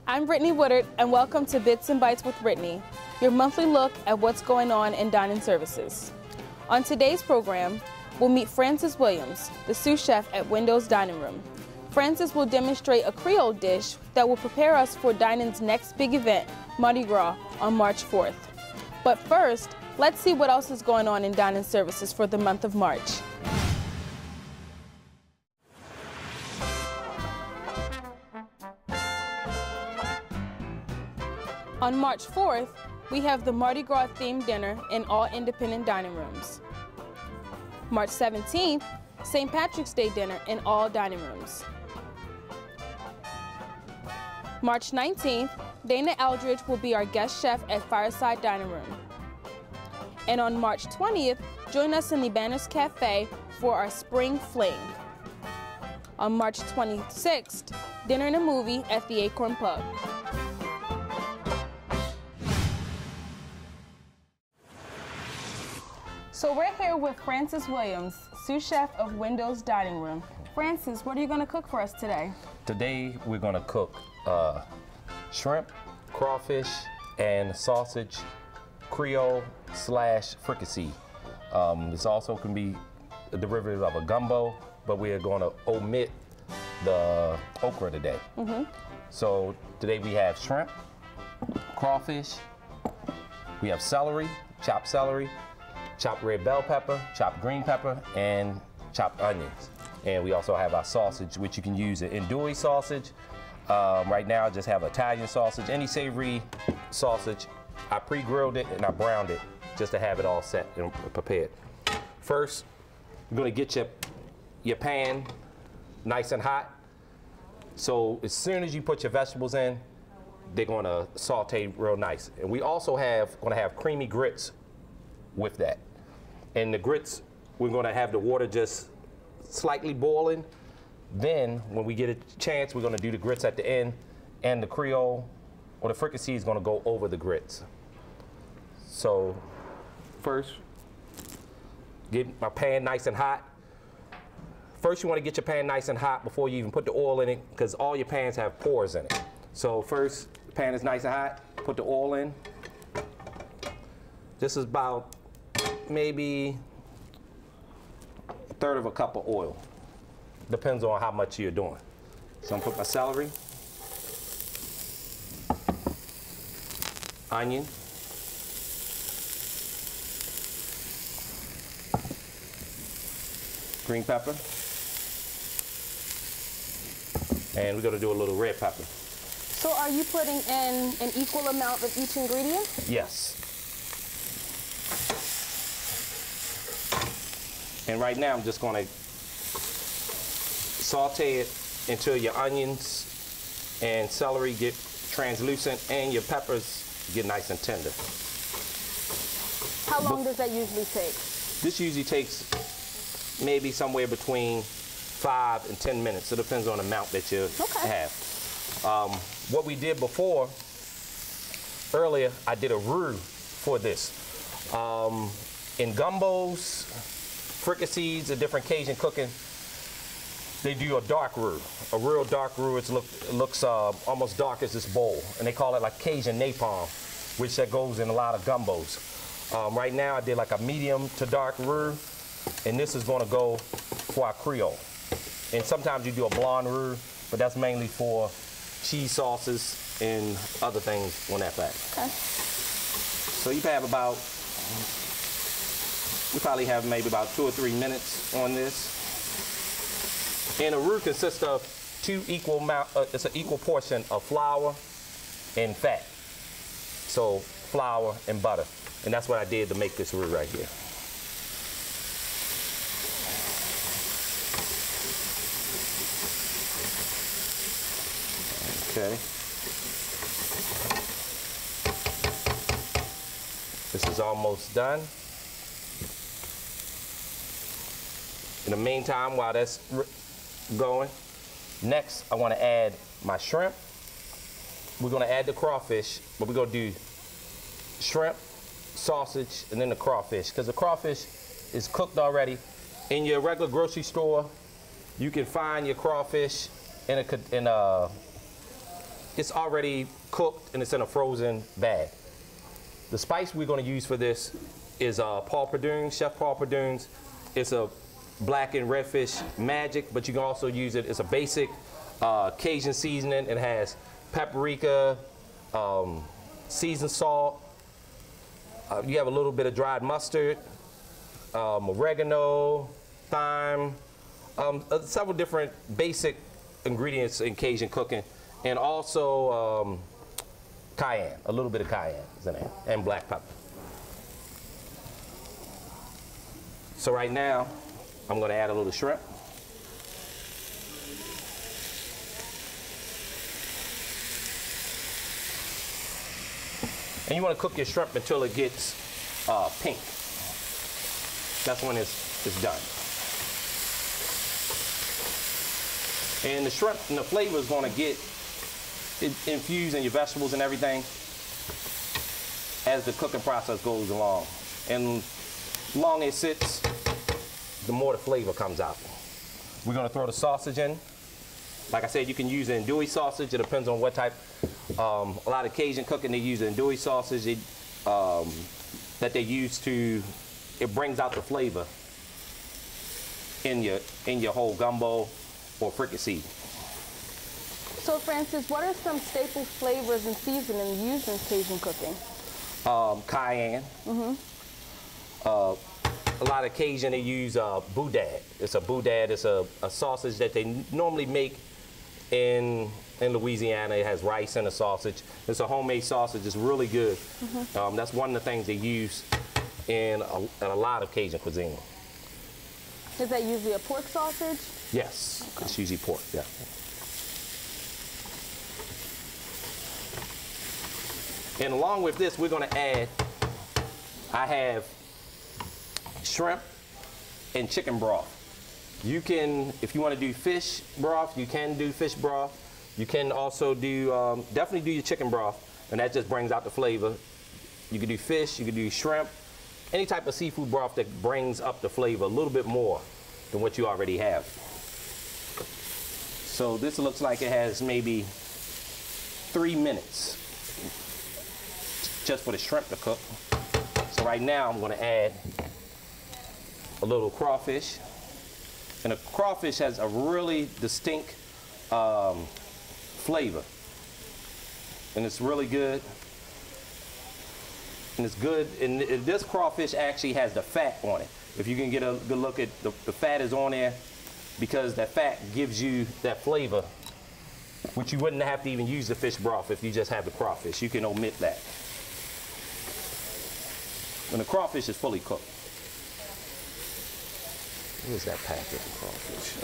I'm Brittany Woodard, and welcome to Bits and Bites with Brittany, your monthly look at what's going on in dining services. On today's program, we'll meet Francis Williams, the sous chef at Windows Dining Room. Francis will demonstrate a Creole dish that will prepare us for dining's next big event, Mardi Gras, on March 4th. But first, let's see what else is going on in dining services for the month of March. On March 4th, we have the Mardi Gras themed dinner in all independent dining rooms. March 17th, St. Patrick's Day dinner in all dining rooms. March 19th, Dana Eldridge will be our guest chef at Fireside Dining Room. And on March 20th, join us in the Banners Cafe for our Spring Fling. On March 26th, dinner and a movie at the Acorn Pub. So we're here with Francis Williams, sous chef of Windows Dining Room. Francis, what are you going to cook for us today? Today we're going to cook shrimp, crawfish, and sausage Creole / fricassee. This also can be a derivative of a gumbo, but we are going to omit the okra today. So today we have shrimp, crawfish, we have celery, chopped red bell pepper, chopped green pepper, and chopped onions. And we also have our sausage, which you can use an andouille sausage. Right now I just have Italian sausage, any savory sausage. I pre-grilled it and I browned it just to have it all set and prepared. First, you're gonna get your pan nice and hot. So as soon as you put your vegetables in, they're gonna saute real nice. And we also gonna have creamy grits with that. And the grits, we're gonna have the water just slightly boiling. Then when we get a chance, we're gonna do the grits at the end, and the Creole or the fricassee is gonna go over the grits. So first, get my pan nice and hot. First, you wanna get your pan nice and hot before you even put the oil in it, because all your pans have pores in it. So first, the pan is nice and hot, put the oil in. This is about maybe 1/3 of a cup of oil. Depends on how much you're doing. So I'm gonna put my celery, onion, green pepper, and we're gonna do a little red pepper. So are you putting in an equal amount of each ingredient? Yes. And right now I'm just gonna saute it until your onions and celery get translucent and your peppers get nice and tender. How long does that usually take? This usually takes maybe somewhere between 5 and 10 minutes. It depends on the amount that you have. What we did before, earlier, I did a roux for this. In gumbos, fricassees, and different Cajun cooking, they do a dark roux, a real dark roux. It looks almost dark as this bowl, and they call it like Cajun napalm, which that goes in a lot of gumbos. Right now I did like a medium to dark roux, and this is going to go for our Creole. And sometimes you do a blonde roux, but that's mainly for cheese sauces and other things on that back. Okay. So you have about, we probably have maybe about 2 or 3 minutes on this. And a roux consists of it's an equal portion of flour and fat. So flour and butter. And that's what I did to make this roux right here. Okay. This is almost done. In the meantime, while that's going, next I want to add my shrimp. We're going to add the crawfish, but we're going to do shrimp, sausage, and then the crawfish, because the crawfish is cooked already. In your regular grocery store, you can find your crawfish in a it's already cooked and it's in a frozen bag. The spice we're going to use for this is Paul Perdue, Chef Paul Perdue. It's a black and redfish magic, but you can also use it. It's a basic Cajun seasoning. It has paprika, seasoned salt. You have a little bit of dried mustard, oregano, thyme, several different basic ingredients in Cajun cooking, and also cayenne, a little bit of cayenne is in there, and black pepper. So right now, I'm going to add a little shrimp. And you want to cook your shrimp until it gets pink. That's when it's done. And the shrimp and the flavor is going to get infused in your vegetables and everything as the cooking process goes along. And the longer it sits, the more the flavor comes out. We're going to throw the sausage in. Like I said, you can use an andouille sausage. It depends on what type. A lot of Cajun cooking, they use andouille sausage that they use to, it brings out the flavor in your whole gumbo or fricassee. So Francis, what are some staple flavors and seasonings used in Cajun cooking? Cayenne. A lot of Cajun, they use boudade. It's a boudade. It's a sausage that they normally make in Louisiana. It has rice in the sausage. It's a homemade sausage. It's really good. That's one of the things they use in a lot of Cajun cuisine. Is that usually a pork sausage? Yes, okay. It's usually pork, yeah. And along with this, we're going to add, I have shrimp and chicken broth. You can, if you want to do fish broth, you can do fish broth. You can also do, definitely do your chicken broth, and that just brings out the flavor. You can do fish, you can do shrimp, any type of seafood broth that brings up the flavor a little bit more than what you already have. So this looks like it has maybe 3 minutes just for the shrimp to cook. So right now I'm going to add a little crawfish. And the crawfish has a really distinct flavor. And it's really good. And it's good. And this crawfish actually has the fat on it. If you can get a good look at the fat is on there, because that fat gives you that flavor, which you wouldn't have to even use the fish broth if you just have the crawfish. You can omit that. When the crawfish is fully cooked. Where's that packet of crawfish?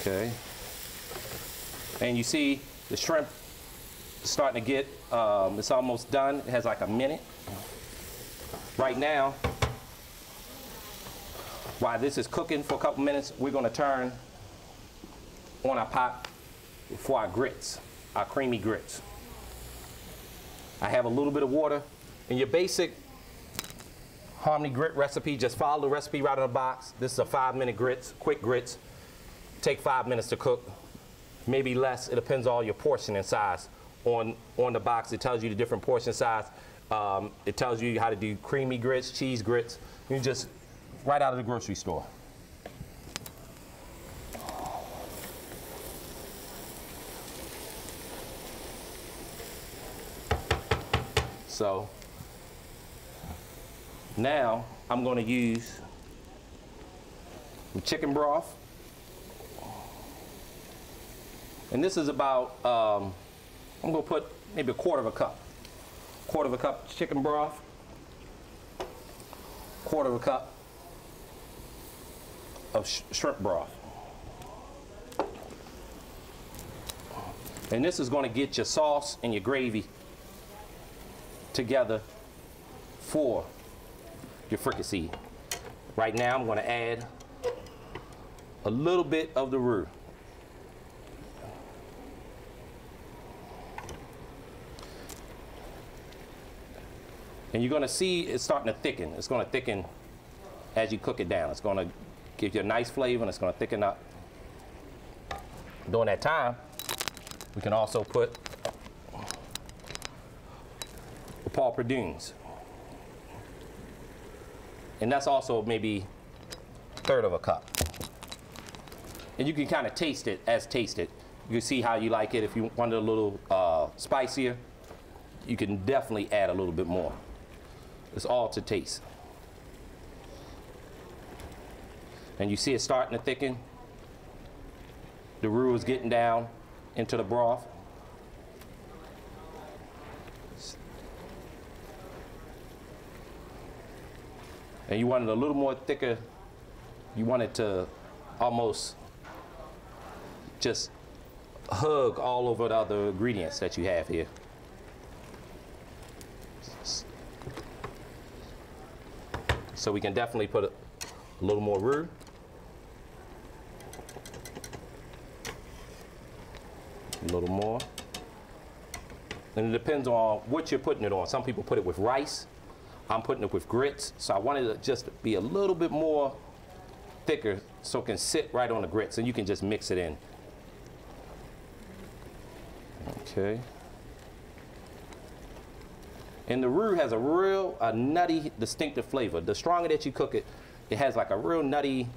Okay. And you see the shrimp is starting to get, it's almost done. It has like a minute. Right now, while this is cooking for a couple minutes, we're going to turn on our pot for our grits, our creamy grits. I have a little bit of water. In your basic Harmony grit recipe, just follow the recipe right in the box. This is a 5-minute grits, quick grits. Take 5 minutes to cook, maybe less. It depends on your portion and size. On the box, it tells you the different portion size. It tells you how to do creamy grits, cheese grits. You just, right out of the grocery store. So now I'm going to use the chicken broth. And this is about, I'm going to put maybe a quarter of a cup. Quarter of a cup chicken broth. Quarter of a cup of shrimp broth. And this is going to get your sauce and your gravy together for your fricassee. Right now I'm going to add a little bit of the roux. And you're going to see it's starting to thicken. It's going to thicken as you cook it down. It's going to Gives you a nice flavor and it's gonna thicken up. During that time, we can also put the paw pradunes. And that's also maybe 1/3 of a cup. And you can kind of taste it as tasted. You can see how you like it. If you want it a little spicier, you can definitely add a little bit more. It's all to taste. And you see it starting to thicken. The roux is getting down into the broth. And you want it a little more thicker. You want it to almost just hug all over the other ingredients that you have here. So we can definitely put a little more roux. A little more. And it depends on what you're putting it on. Some people put it with rice. I'm putting it with grits, so I wanted it to just be a little bit more thicker so it can sit right on the grits, and you can just mix it in. Okay. And the roux has a real nutty, distinctive flavor. The stronger that you cook it, it has like a real nutty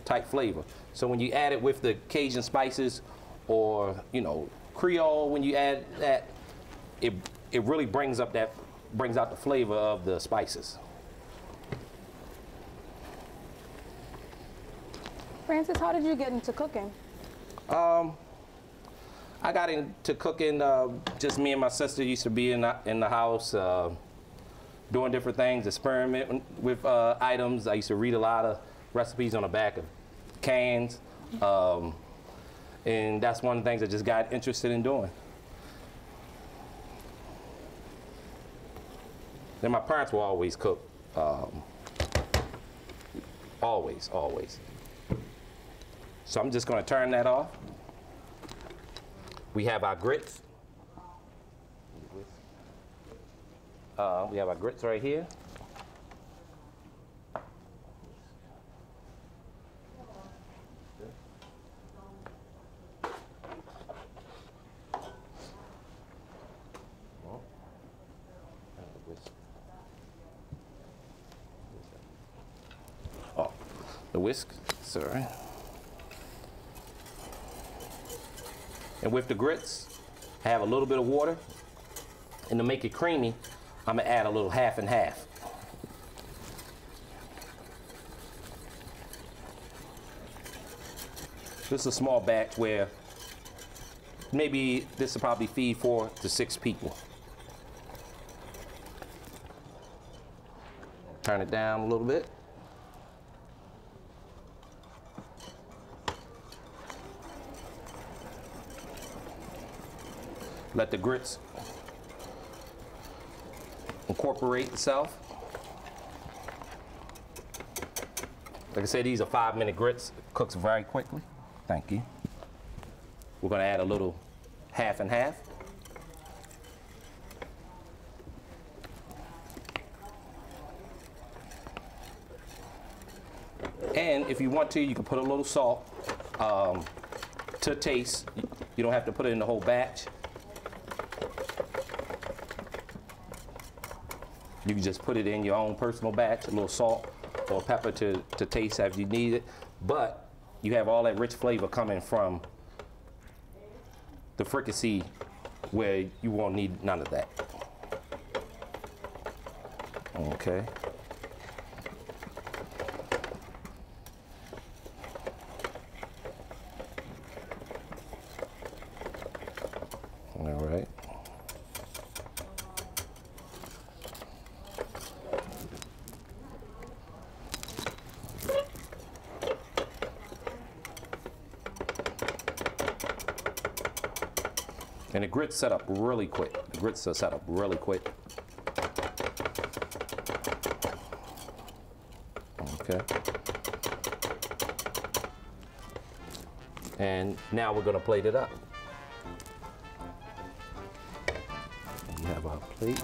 type flavor. So when you add it with the Cajun spices or, you know, Creole, when you add that, it really brings out the flavor of the spices. Francis, how did you get into cooking? I got into cooking, just me and my sister used to be in the house doing different things, experimenting with items. I used to read a lot of recipes on the back of cans. And that's one of the things I just got interested in doing. Then my parents will always cook. Always, always. So I'm just gonna turn that off. We have our grits. We have our grits right here. Oh, the whisk, sorry. And with the grits, I have a little bit of water. And to make it creamy, I'm gonna add a little half and half. This is a small batch where maybe this will probably feed 4 to 6 people. Turn it down a little bit. Let the grits incorporate itself. Like I said, these are 5-minute grits. It cooks very quickly. Thank you. We're gonna add a little half and half. And if you want to, you can put a little salt to taste. You don't have to put it in the whole batch. You can just put it in your own personal batch, a little salt or pepper to taste as you need it. But you have all that rich flavor coming from the fricassee where you won't need none of that. Okay. All right. And the grits set up really quick. The grits are set up really quick. Okay. And now we're gonna plate it up. We have our plate.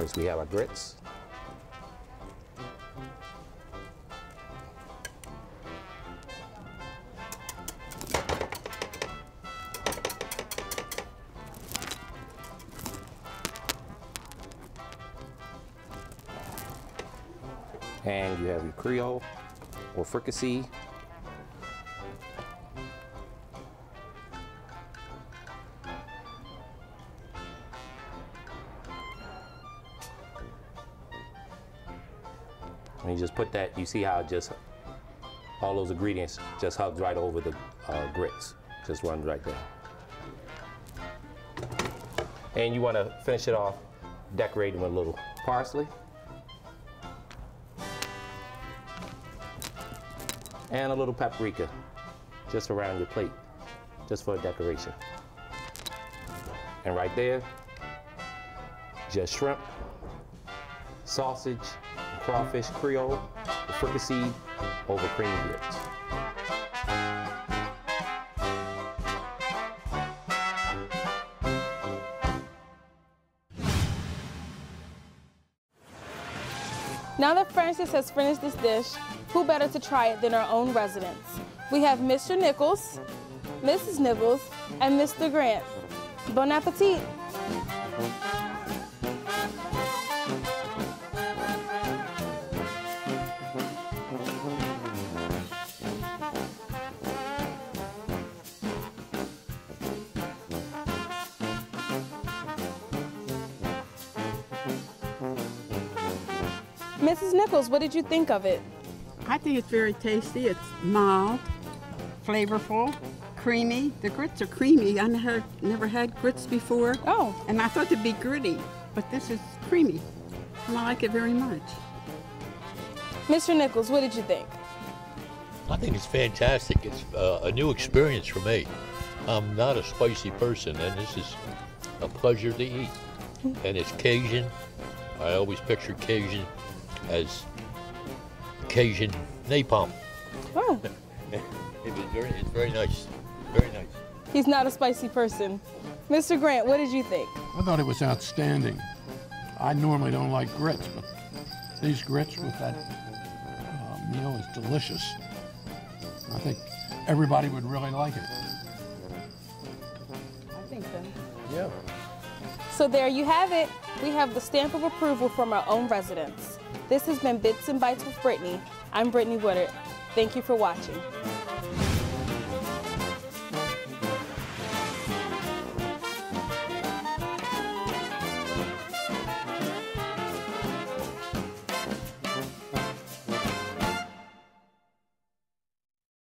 First, we have our grits. And you have your Creole or fricassee. And you just put that, you see how it just, all those ingredients just hugs right over the grits. Just runs right there. And you want to finish it off decorating with a little parsley. And a little paprika, just around your plate, just for decoration. And right there, just shrimp, sausage, crawfish Creole, the fricassee over creamy grits. Now that Francis has finished this dish, who better to try it than our own residents? We have Mr. Nichols, Mrs. Nibbles, and Mr. Grant. Bon appetit! Mrs. Nichols, what did you think of it? I think it's very tasty. It's mild, flavorful, creamy. The grits are creamy. I never had grits before. Oh. And I thought they'd be gritty, but this is creamy. And I like it very much. Mr. Nichols, what did you think? I think it's fantastic. It's a new experience for me. I'm not a spicy person, and this is a pleasure to eat. And it's Cajun. I always pictured Cajun as Cajun napalm. Oh. It's very nice. Very nice. He's not a spicy person. Mr. Grant, what did you think? I thought it was outstanding. I normally don't like grits, but these grits with that meal is delicious. I think everybody would really like it. I think so. Yeah. So there you have it. We have the stamp of approval from our own residents. This has been Bits and Bites with Brittany. I'm Brittany Woodard. Thank you for watching.